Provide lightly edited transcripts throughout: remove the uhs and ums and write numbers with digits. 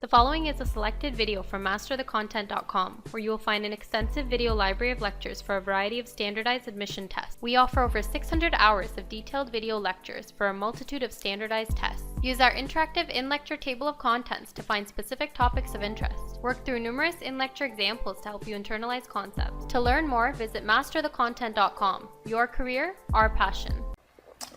The following is a selected video from masterthecontent.com, where you will find an extensive video library of lectures for a variety of standardized admission tests. We offer over 600 hours of detailed video lectures for a multitude of standardized tests. Use our interactive in-lecture table of contents to find specific topics of interest. Work through numerous in-lecture examples to help you internalize concepts. To learn more, visit masterthecontent.com. Your career, our passion.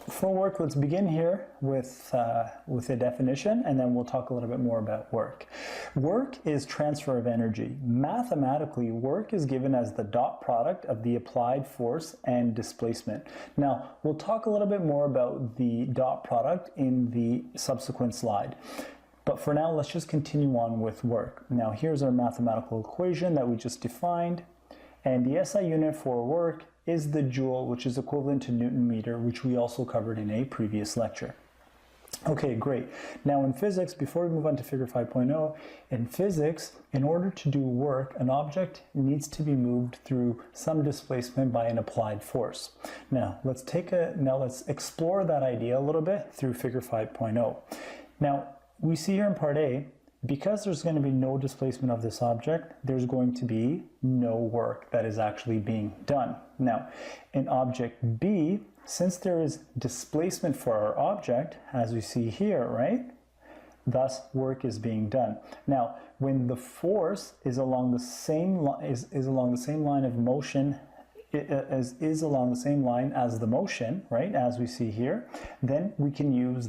For work, let's begin here with a definition, and then we'll talk a little bit more about work. Work is transfer of energy. Mathematically, work is given as the dot product of the applied force and displacement. Now, we'll talk a little bit more about the dot product in the subsequent slide. But for now, let's just continue on with work. Now, here's our mathematical equation that we just defined, and the SI unit for work is the joule, which is equivalent to Newton meter, which we also covered in a previous lecture. Okay, great. Now in physics, before we move on to figure 5.0, in physics, in order to do work, an object needs to be moved through some displacement by an applied force. Now let's explore that idea a little bit through figure 5.0. Now we see here in part A, because there's going to be no displacement of this object, there's going to be no work that is actually being done. Now, in object B, since there is displacement for our object, as we see here, right? Thus, work is being done. Now, when the force is along the same line of motion, is along the same line as the motion, right? As we see here, then we can use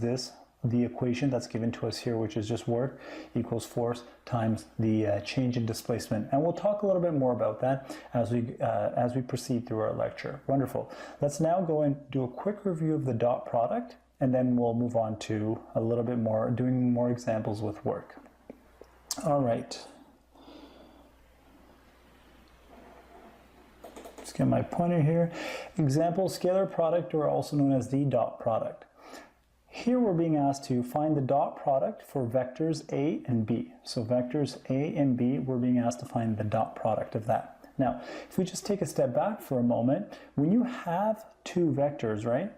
the equation that's given to us here, which is just work equals force times the change in displacement. And we'll talk a little bit more about that as we proceed through our lecture. Wonderful. Let's now go and do a quick review of the dot product, and then we'll move on to a little bit more, doing more examples with work. All right. Let's get my pointer here. Example, scalar product, or also known as the dot product. Here we're being asked to find the dot product for vectors A and B. So vectors A and B, we're being asked to find the dot product of that. Now, if we just take a step back for a moment, when you have two vectors, right?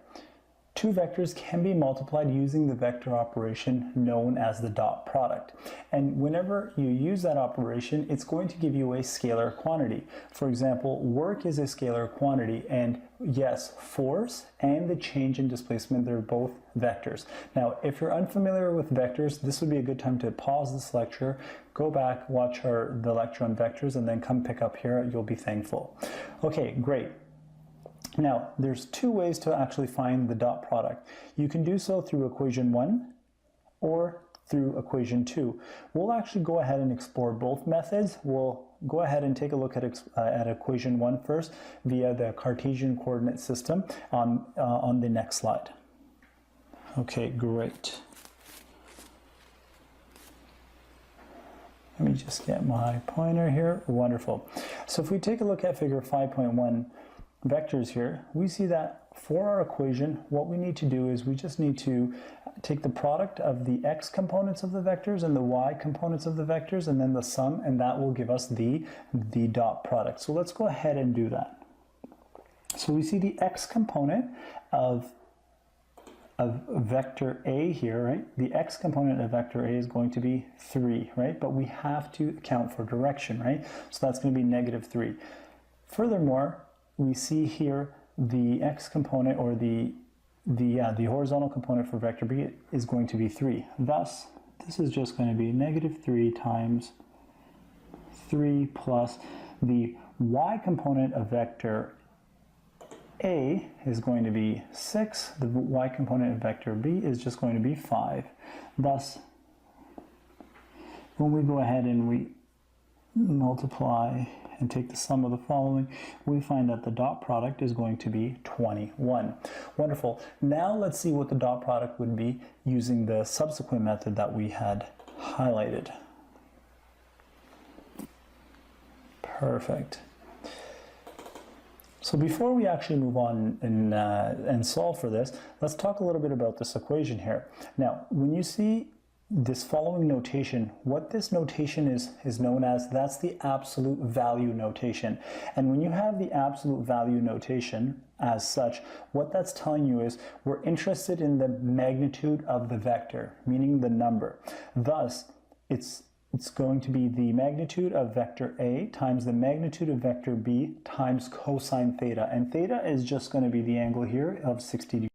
Two vectors can be multiplied using the vector operation known as the dot product. And whenever you use that operation, it's going to give you a scalar quantity. For example, work is a scalar quantity, and yes, force and the change in displacement, they're both vectors. Now, if you're unfamiliar with vectors, this would be a good time to pause this lecture, go back, watch the lecture on vectors, and then come pick up here. You'll be thankful. Okay, great. Now, there's two ways to actually find the dot product. You can do so through equation 1 or through equation 2. We'll actually go ahead and explore both methods. We'll go ahead and take a look at equation 1 first via the Cartesian coordinate system on the next slide. Okay, great. Let me just get my pointer here. Wonderful. So if we take a look at figure 5.1, vectors here, we see that for our equation, what we need to do is we just need to take the product of the x components of the vectors and the y components of the vectors, and then the sum, and that will give us the dot product. So let's go ahead and do that. So we see the x component of vector A here, right? The x component of vector A is going to be 3, right? But we have to account for direction, right? So that's going to be -3. Furthermore, we see here the x component, or the horizontal component for vector B is going to be 3. Thus, this is just going to be -3 times 3 plus the y component of vector A is going to be 6. The y component of vector B is just going to be 5. Thus, when we go ahead and we multiply and take the sum of the following, we find that the dot product is going to be 21. Wonderful. Now let's see what the dot product would be using the subsequent method that we had highlighted. Perfect. So before we actually move on and solve for this, let's talk a little bit about this equation here. Now, when you see this following notation, what this notation is known as, that's the absolute value notation. And when you have the absolute value notation as such, what that's telling you is we're interested in the magnitude of the vector, meaning the number. Thus, it's going to be the magnitude of vector A times the magnitude of vector B times cosine theta. And theta is just going to be the angle here of 60 degrees.